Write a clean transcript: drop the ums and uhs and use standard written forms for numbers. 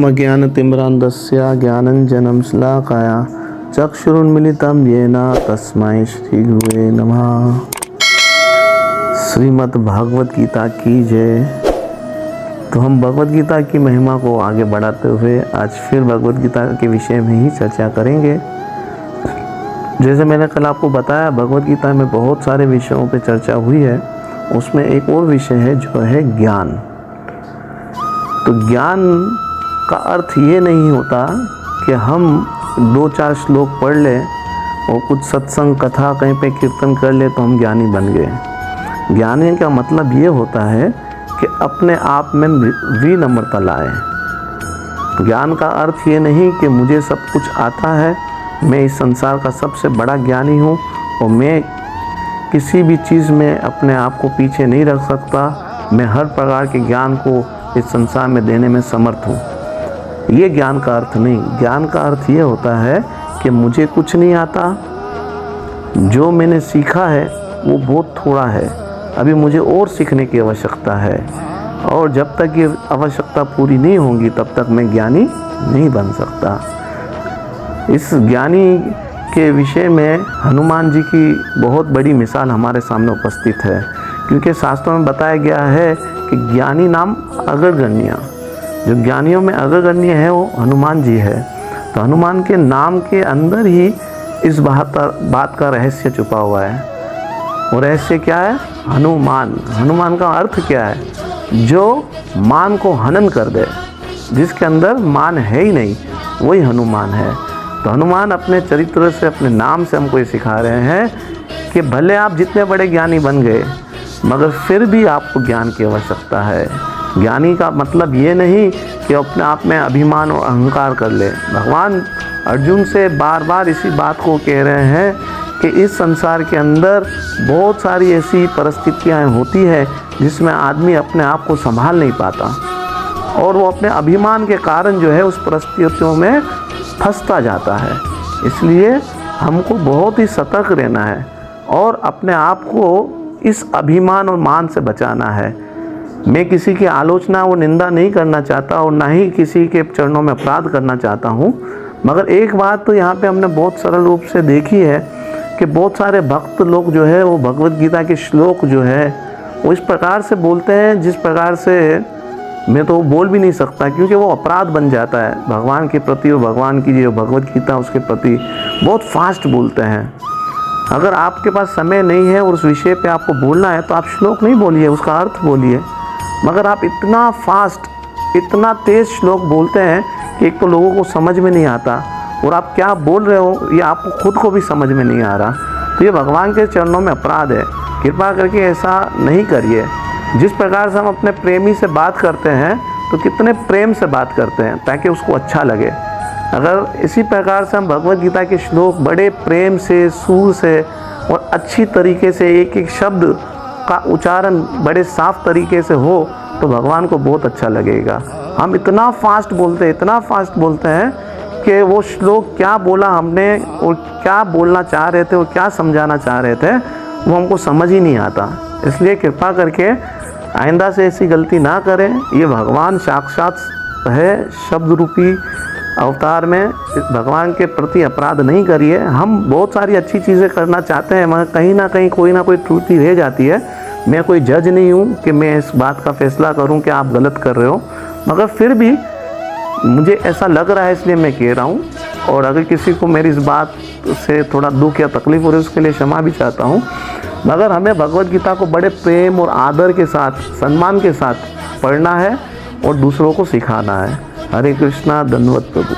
ओमज्ञानतिमिरान्धस्य ज्ञानाञ्जनं शलाकया चक्षुरुन्मीलितं येन तस्मै श्री गुरुवे नमः। श्रीमद् भागवत गीता की जय। तो हम भगवत गीता की महिमा को आगे बढ़ाते हुए आज फिर भगवत गीता के विषय में ही चर्चा करेंगे। जैसे मैंने कल आपको बताया, भगवत गीता में बहुत सारे विषयों पे चर्चा हुई है। उसमें एक और विषय है जो है ज्ञान। तो ज्ञान का अर्थ ये नहीं होता कि हम 2-4 श्लोक पढ़ लें और कुछ सत्संग कथा कहीं पे कीर्तन कर ले तो हम ज्ञानी बन गए। ज्ञानी का मतलब ये होता है कि अपने आप में विनम्रता लाए। ज्ञान का अर्थ ये नहीं कि मुझे सब कुछ आता है, मैं इस संसार का सबसे बड़ा ज्ञानी हूँ और मैं किसी भी चीज़ में अपने आप को पीछे नहीं रख सकता, मैं हर प्रकार के ज्ञान को इस संसार में देने में समर्थ हूँ। ये ज्ञान का अर्थ नहीं। ज्ञान का अर्थ ये होता है कि मुझे कुछ नहीं आता, जो मैंने सीखा है वो बहुत थोड़ा है, अभी मुझे और सीखने की आवश्यकता है, और जब तक ये आवश्यकता पूरी नहीं होगी तब तक मैं ज्ञानी नहीं बन सकता। इस ज्ञानी के विषय में हनुमान जी की बहुत बड़ी मिसाल हमारे सामने उपस्थित है, क्योंकि शास्त्रों में बताया गया है कि ज्ञानी नाम अग्रगण्य, जो ज्ञानियों में अग्रगण्य है वो हनुमान जी है। तो हनुमान के नाम के अंदर ही इस बात का रहस्य छुपा हुआ है। वो रहस्य क्या है? हनुमान। हनुमान का अर्थ क्या है? जो मान को हनन कर दे, जिसके अंदर मान है ही नहीं, वही हनुमान है। तो हनुमान अपने चरित्र से, अपने नाम से हमको ये सिखा रहे हैं कि भले आप जितने बड़े ज्ञानी बन गए, मगर फिर भी आपको ज्ञान की आवश्यकता है। ज्ञानी का मतलब ये नहीं कि अपने आप में अभिमान और अहंकार कर ले। भगवान अर्जुन से बार बार इसी बात को कह रहे हैं कि इस संसार के अंदर बहुत सारी ऐसी परिस्थितियाँ होती है जिसमें आदमी अपने आप को संभाल नहीं पाता, और वो अपने अभिमान के कारण जो है उस परिस्थितियों में फंसता जाता है। इसलिए हमको बहुत ही सतर्क रहना है और अपने आप को इस अभिमान और मान से बचाना है। मैं किसी की आलोचना और निंदा नहीं करना चाहता और ना ही किसी के चरणों में अपराध करना चाहता हूँ, मगर एक बात तो यहाँ पे हमने बहुत सरल रूप से देखी है कि बहुत सारे भक्त लोग जो है वो भगवत गीता के श्लोक जो है वो इस प्रकार से बोलते हैं जिस प्रकार से मैं तो बोल भी नहीं सकता, क्योंकि वो अपराध बन जाता है भगवान के प्रति, और भगवान की जो भगवत गीता उसके प्रति बहुत फास्ट बोलते हैं। अगर आपके पास समय नहीं है और उस विषय पे आपको बोलना है तो आप श्लोक नहीं बोलिए, उसका अर्थ बोलिए। मगर आप इतना फास्ट, इतना तेज़ श्लोक बोलते हैं कि एक तो लोगों को समझ में नहीं आता, और आप क्या बोल रहे हो ये आपको खुद को भी समझ में नहीं आ रहा। तो ये भगवान के चरणों में अपराध है। कृपा करके ऐसा नहीं करिए। जिस प्रकार से हम अपने प्रेमी से बात करते हैं तो कितने प्रेम से बात करते हैं ताकि उसको अच्छा लगे। अगर इसी प्रकार से हम भगवत गीता के श्लोक बड़े प्रेम से, सुर से और अच्छी तरीके से एक एक शब्द का उच्चारण बड़े साफ तरीके से हो तो भगवान को बहुत अच्छा लगेगा। हम इतना फास्ट बोलते हैं कि वो श्लोक क्या बोला हमने और क्या बोलना चाह रहे थे और क्या समझाना चाह रहे थे वो हमको समझ ही नहीं आता। इसलिए कृपा करके आइंदा से ऐसी गलती ना करें। ये भगवान साक्षात है, शब्द रूपी अवतार में भगवान के प्रति अपराध नहीं करिए। हम बहुत सारी अच्छी चीज़ें करना चाहते हैं, मगर कहीं ना कहीं कोई ना कोई त्रुटि रह जाती है। मैं कोई जज नहीं हूँ कि मैं इस बात का फैसला करूँ कि आप गलत कर रहे हो, मगर फिर भी मुझे ऐसा लग रहा है इसलिए मैं कह रहा हूँ। और अगर किसी को मेरी इस बात से थोड़ा दुख या तकलीफ हो रही है उसके लिए क्षमा भी चाहता हूँ। मगर हमें भगवत गीता को बड़े प्रेम और आदर के साथ, सम्मान के साथ पढ़ना है और दूसरों को सिखाना है। हरे कृष्णा, धन्यवाद प्रभु।